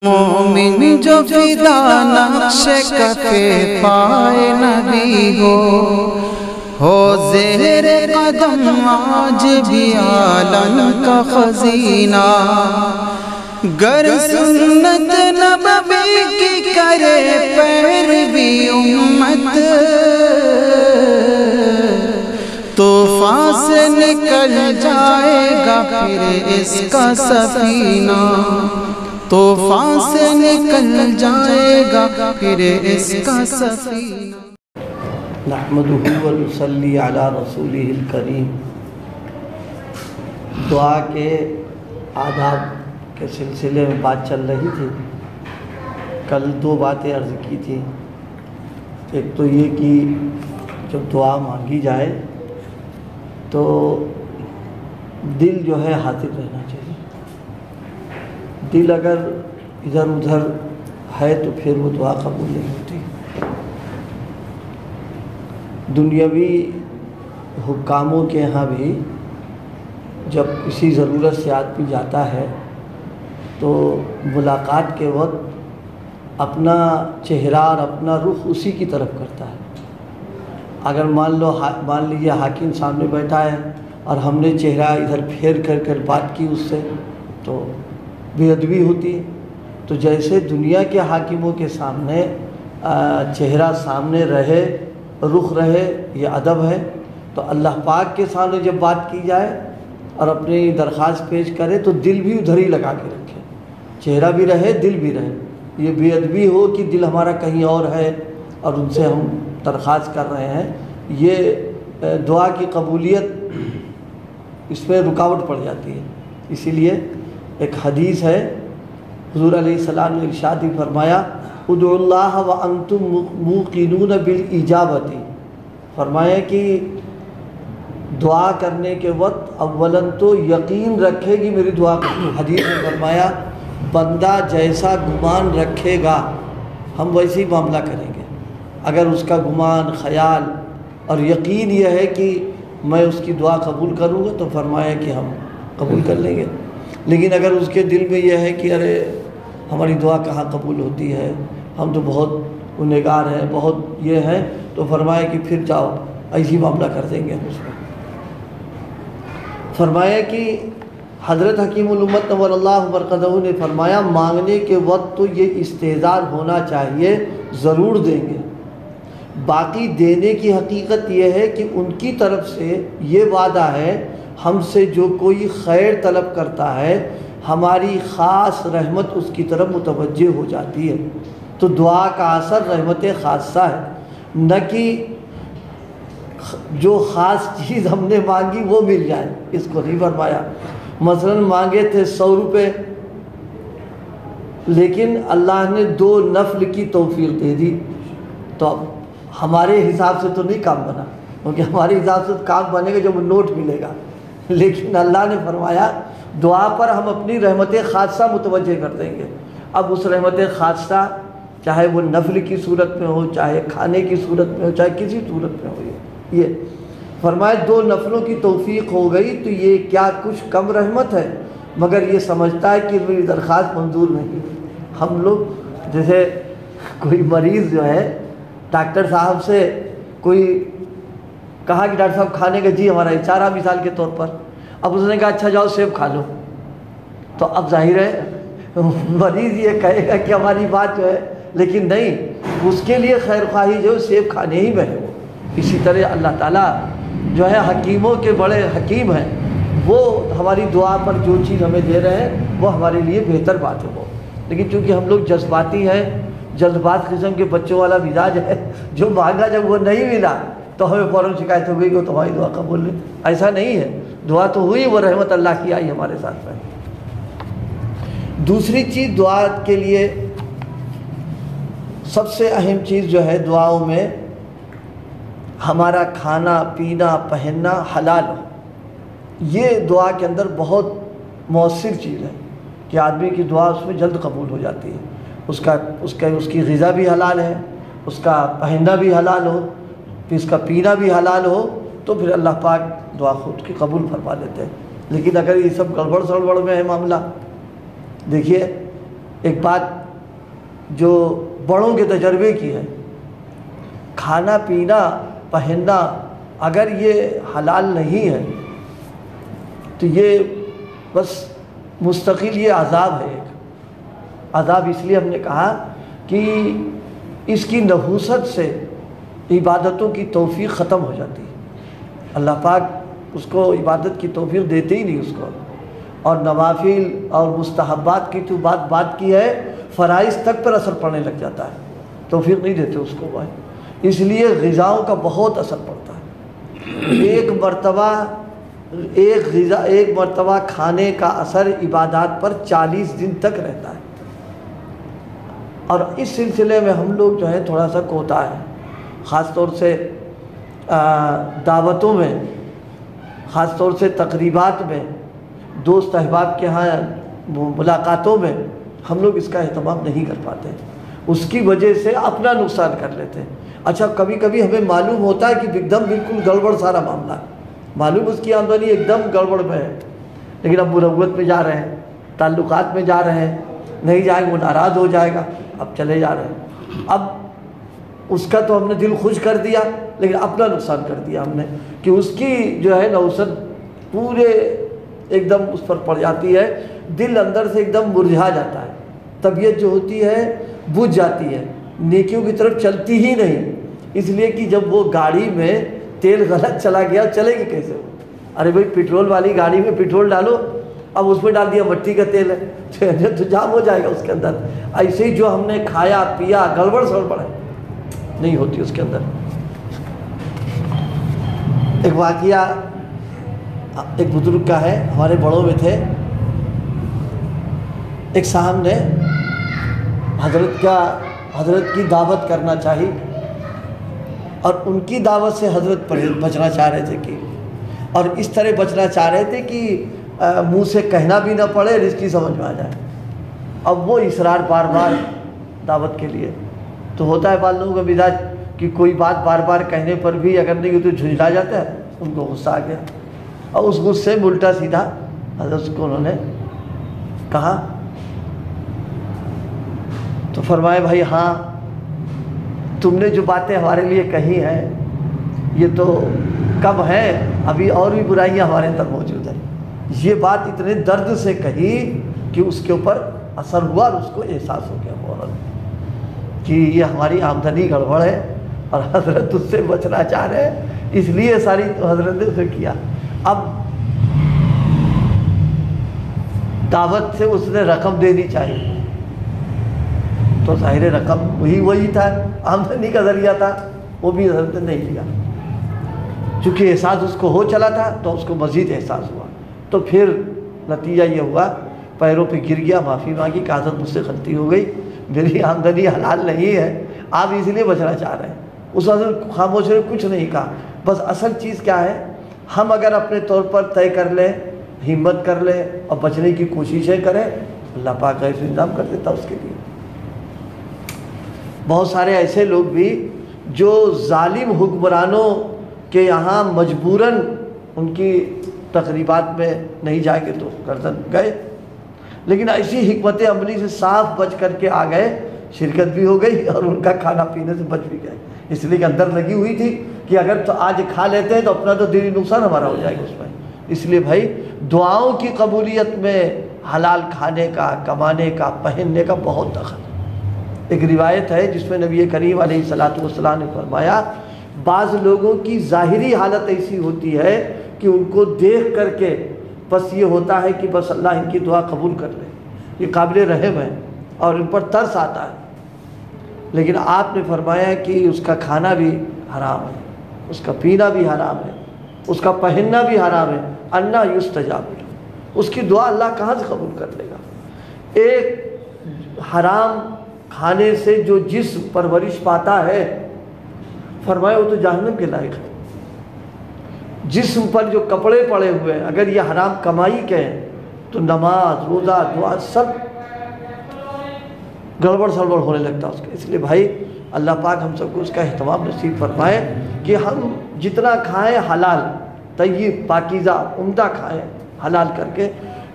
مومن جو فدا نقش کفے پائے نبی ہو زہر قدم آج بھی عالم کا خزینہ، گر سنت نبوی کی کرے پیروی امت، طوفان سے نکل جائے گا پھر اس کا سفینہ، طوفان سے نکل جائے گا پھر اس کا سفینہ۔ نحمدہ ونصلی علی رسولہ الکریم۔ دعا کے آداب کے سلسلے میں بات چل رہی تھی۔ کل دو باتیں عرض کی تھی۔ ایک تو یہ کہ جب دعا مانگی جائے تو دل جو ہے حاضر رہنا چاہیے۔ دل اگر ادھر ادھر ہے تو پھر وہ دعا قبول نہیں ہوتی۔ دنیاوی حکاموں کے ہاں بھی جب کسی ضرورت سے آدمی جاتا ہے تو ملاقات کے وقت اپنا چہرہ اور اپنا رخ اسی کی طرف کرتا ہے۔ اگر مان لیجیے حاکم سامنے بیٹھا ہے اور ہم نے چہرہ ادھر پھیر کر بات کی اس سے تو بے ادبی ہوتی ہے۔ تو جیسے دنیا کے حاکموں کے سامنے چہرہ سامنے رہے، رخ رہے، یہ ادب ہے، تو اللہ پاک کے سامنے جب بات کی جائے اور اپنی درخواست پیش کرے تو دل بھی ادھر ہی لگا کے رکھے، چہرہ بھی رہے، دل بھی رہے۔ یہ بے ادبی ہو کہ دل ہمارا کہیں اور ہے اور ان سے ہم درخواست کر رہے ہیں، یہ دعا کی قبولیت اس میں رکاوٹ پڑ جاتی ہے۔ اسی لیے ایک حدیث ہے، حضور علیہ السلام نے ارشاد فرمایا ادعوا اللہ وانتم موقنون بالاجابۃ، فرمایا کہ دعا کرنے کے وقت اولاً تو یقین رکھے گی میری دعا قبول۔ حدیث میں فرمایا بندہ جیسا گمان رکھے گا ہم ویسے ہی معاملہ کریں گے۔ اگر اس کا گمان، خیال اور یقین یہ ہے کہ میں اس کی دعا قبول کروں گا تو فرمایا کہ ہم قبول کر لیں گے۔ لیکن اگر اس کے دل میں یہ ہے کہ ارے ہماری دعا کہاں قبول ہوتی ہے، ہم تو بہت گنہگار ہیں، بہت یہ ہیں، تو فرمایا کہ پھر جاؤ ایسی معاملہ کر دیں گے ہم اس میں۔ فرمایا کہ حضرت حکیم الامت نور اللہ مرقدہ نے فرمایا مانگنے کے وقت تو یہ استحضار ہونا چاہیے ضرور دیں گے، باقی دینے کی حقیقت یہ ہے کہ ان کی طرف سے یہ وعدہ ہے ہم سے جو کوئی خیر طلب کرتا ہے ہماری خاص رحمت اس کی طرف متوجہ ہو جاتی ہے۔ تو دعا کا اثر رحمت خاصہ ہے، نہ کہ جو خاص چیز ہم نے مانگی وہ مل جائے، اس کو نہیں فرمایا۔ مثلا مانگے تھے 100 روپے لیکن اللہ نے 2 نفل کی توفیق دے دی، تو اب ہمارے حساب سے تو نہیں کام بنا، کیونکہ ہمارے حساب سے کام بنے گا جب نوٹ ملے گا، لیکن اللہ نے فرمایا دعا پر ہم اپنی رحمت خاصہ متوجہ کر دیں گے۔ اب اس رحمت خاصہ چاہے وہ نفل کی صورت میں ہو، چاہے کھانے کی صورت میں ہو، چاہے کسی صورت میں ہو، یہ فرمایا 2 نفلوں کی توفیق ہو گئی تو یہ کیا کچھ کم رحمت ہے، مگر یہ سمجھتا ہے کہ میری درخواست منظور نہیں۔ ہم لوگ جیسے کوئی مریض جو ہے ڈاکٹر صاحب سے کوئی کہا کہ ڈاکٹر صاحب کھانے کا جی ہمارا اشارہ مثال کے طور پر، اب اس نے کہا اچھا جاؤ سیب کھا لو، تو اب ظاہر ہے مریض یہ کہے گا کہ ہماری بات جو ہے، لیکن نہیں، اس کے لیے خیر خواہی جو سیب کھانے ہی میں ہے۔ اسی طرح اللہ تعالیٰ جو ہے حکیموں کے بڑے حکیم ہیں، وہ ہماری دعا پر جو چیز ہمیں دے رہے ہیں وہ ہمارے لیے بہتر بات ہے وہ، لیکن چونکہ ہم لوگ جذباتی ہیں، جلد باز قسم کے بچوں والا مزاج ہے، جو مانگا جب وہ نہیں ملا تو ہمیں فوراً شکایت ہو گئی کہ تمہاری دعا قبول نہیں۔ ایسا نہیں ہے، دعا تو ہوئی، وہ رحمت اللہ کی آئی ہمارے ساتھ میں۔ دوسری چیز دعا کے لیے سب سے اہم چیز جو ہے دعاؤں میں ہمارا کھانا پینا پہننا حلال ہو۔ یہ دعا کے اندر بہت مؤثر چیز ہے کہ آدمی کی دعا اس میں جلد قبول ہو جاتی ہے۔ اس کی غذا بھی حلال ہے، اس کا پہننا بھی حلال ہو، پھر اس کا پینا بھی حلال ہو، تو پھر اللہ پاک دعا خود کی قبول فرما لیتے ہیں۔ لیکن اگر یہ سب گڑبڑ سڑبڑ میں ہے معاملہ، دیکھیے ایک بات جو بڑوں کے تجربے کی ہے، کھانا پینا پہننا اگر یہ حلال نہیں ہے تو یہ بس مستقل یہ عذاب ہے، ایک عذاب۔ اس لیے ہم نے کہا کہ اس کی نحوست سے عبادتوں کی توفیق ختم ہو جاتی ہے، اللہ پاک اس کو عبادت کی توفیق دیتے ہی نہیں اس کو، اور نوافل اور مستحبات کی تو بات کی ہے، فرائض تک پر اثر پڑنے لگ جاتا ہے، توفیق نہیں دیتے اس کو بھائی۔ اس لیے غذاؤں کا بہت اثر پڑتا ہے، ایک مرتبہ کھانے کا اثر عبادات پر 40 دن تک رہتا ہے، اور اس سلسلے میں ہم لوگ جو ہے تھوڑا سا کوتا ہے، خاص طور سے دعوتوں میں، خاص طور سے تقریبات میں، دوست احباب کے ہاں ملاقاتوں میں ہم لوگ اس کا اہتمام نہیں کر پاتے، اس کی وجہ سے اپنا نقصان کر لیتے ہیں۔ اچھا کبھی کبھی ہمیں معلوم ہوتا ہے کہ ایک دم بالکل گڑبڑ سارا معاملہ ہے، معلوم اس کی آمدنی ایک دم گڑبڑ میں ہے، لیکن اب مروت میں جا رہے ہیں، تعلقات میں جا رہے ہیں، نہیں جائیں گے وہ ناراض ہو جائے گا، اب چلے جا رہے ہیں۔ اب اس کا تو ہم نے دل خوش کر دیا، لیکن اپنا نقصان کر دیا ہم نے، کہ اس کی جو ہے نوسط پورے ایک دم اس پر پڑ جاتی ہے، دل اندر سے ایک دم مرجھا جاتا ہے، طبیعت جو ہوتی ہے بجھ جاتی ہے، نیکیوں کی طرف چلتی ہی نہیں، اس لیے کہ جب وہ گاڑی میں تیل غلط چلا گیا چلے گی کیسے وہ؟ ارے بھائی پٹرول والی گاڑی میں پٹرول ڈالو، اب اس میں ڈال دیا مٹی کا تیل ہے تو جام ہو جائے گا اس کے اندر۔ ایسے ہی جو ہم نے کھایا پیا گڑبڑ سڑبڑ ہے، نہیں ہوتی اس کے اندر۔ ایک واقعہ ایک بزرگ کا ہے، ہمارے بڑوں میں تھے، ایک صاحب نے حضرت کی دعوت کرنا چاہی، اور ان کی دعوت سے حضرت بچنا چاہ رہے تھے، کہ اور اس طرح بچنا چاہ رہے تھے کہ منہ سے کہنا بھی نہ پڑے، رزقی سمجھ میں آ جائے۔ اب وہ اصرار بار بار دعوت کے لیے، تو ہوتا ہے بعض لوگوں کا مزاج کہ کوئی بات بار بار کہنے پر بھی اگر نہیں ہو تو جھنجھلا جاتا ہے، ان کو غصہ آ گیا، اور اس غصے میں الٹا سیدھا حضرت کو انہوں نے کہا، تو فرمائے بھائی ہاں تم نے جو باتیں ہمارے لیے کہی ہیں یہ تو کم ہیں، ابھی اور بھی برائیاں ہمارے اندر موجود ہیں۔ یہ بات اتنے درد سے کہی کہ اس کے اوپر اثر ہوا، اور اس کو احساس ہو گیا فوراً کہ یہ ہماری آمدنی گڑبڑ ہے، اور حضرت اس سے بچنا چاہ رہے ہیں، اس لیے ساری حضرت نے اسے کیا۔ اب دعوت سے اس نے رقم دینی چاہیے، تو ظاہر رقم وہی تھا، آمدنی کا ذریعہ تھا، وہ بھی حضرت نے نہیں لیا، چونکہ احساس اس کو ہو چلا تھا تو اس کو مزید احساس ہوا، تو پھر نتیجہ یہ ہوا پیروں پہ گر گیا، معافی مانگی کہ حضرت مجھ سے غلطی ہو گئی، میری آمدنی حلال نہیں ہے، آپ اس لیے بچنا چاہ رہے ہیں۔ اس حضرت خاموش نے کچھ نہیں کہا، بس اصل چیز کیا ہے، ہم اگر اپنے طور پر طے کر لیں، ہمت کر لیں اور بچنے کی کوششیں کریں، اللہ پاک ایسا انتظام کر دیتا اس کے لیے۔ بہت سارے ایسے لوگ بھی جو ظالم حکمرانوں کے یہاں مجبوراً ان کی تقریبات میں نہیں جائیں گے تو گردن گئے، لیکن ایسی حکمت عملی سے صاف بچ کر کے آ گئے، شرکت بھی ہو گئی اور ان کا کھانا پینے سے بچ بھی گئے، اس لیے کہ اندر لگی ہوئی تھی کہ اگر تو آج کھا لیتے ہیں تو اپنا تو دلی نقصان ہمارا ہو جائے گا اس میں۔ اس لیے بھائی دعاؤں کی قبولیت میں حلال کھانے کا، کمانے کا، پہننے کا بہت دخل ہے۔ ایک روایت ہے جس میں نبی کریم علیہ الصلوۃ والسلام نے فرمایا، بعض لوگوں کی ظاہری حالت ایسی ہوتی ہے کہ ان کو دیکھ کر کے بس یہ ہوتا ہے کہ بس اللہ ان کی دعا قبول کر لے، یہ قابل رحم ہے اور ان پر ترس آتا ہے، لیکن آپ نے فرمایا کہ اس کا کھانا بھی حرام ہے، اس کا پینا بھی حرام ہے، اس کا پہننا بھی حرام ہے، انا یستجاب لہ، اس کی دعا اللہ کہاں سے قبول کر لے گا؟ ایک حرام کھانے سے جو جسم پرورش پاتا ہے، فرمایا وہ تو جہنم کے لائق ہے۔ جسم پر جو کپڑے پڑے ہوئے ہیں اگر یہ حرام کمائی کے ہیں تو نماز، روزہ، دعا سب گڑبڑ سڑبڑ ہونے لگتا ہے اس کے۔ اس لیے بھائی اللہ پاک ہم سب کو اس کا اہتمام نصیب فرمائے کہ ہم جتنا کھائیں حلال، طیب، پاکیزہ، عمدہ کھائیں حلال کر کے،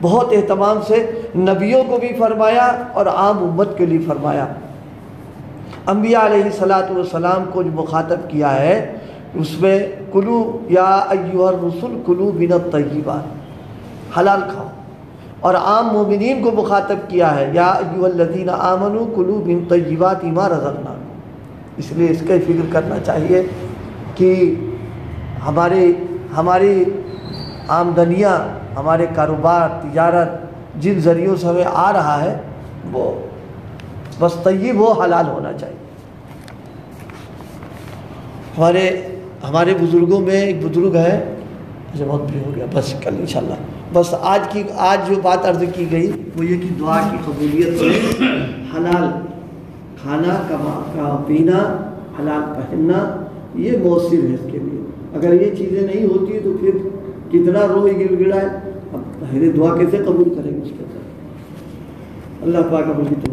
بہت اہتمام سے نبیوں کو بھی فرمایا اور عام امت کے لیے فرمایا۔ انبیاء علیہ الصلاۃ والسلام کو جو مخاطب کیا ہے اس میں کلو یا ایھا الرسل کلو من الطیبات، حلال کھاؤ، اور عام مومنین کو مخاطب کیا ہے یا ایھا الذین آمنوا کلوا من طیبات ما رزقناکم۔ اس لیے اس کا فکر کرنا چاہیے کہ ہماری آمدنیاں، ہمارے کاروبار، تجارت جن ذریعوں سے ہمیں آ رہا ہے وہ بس طیب ہو، حلال ہونا چاہیے۔ ہمارے بزرگوں میں ایک بزرگ ہے، مجھے بہت بھی ہو گیا، بس کل انشاءاللہ، بس آج جو بات عرض کی گئی وہ یہ کہ دعا کی قبولیت میں حلال کھانا کا پینا، حلال پہننا یہ مؤثر ہے اس کے لیے۔ اگر یہ چیزیں نہیں ہوتی تو پھر کتنا روئے گڑ گڑائے، اب دعا کیسے قبول کریں گے اس کے ساتھ؟ اللہ پاک ہم کی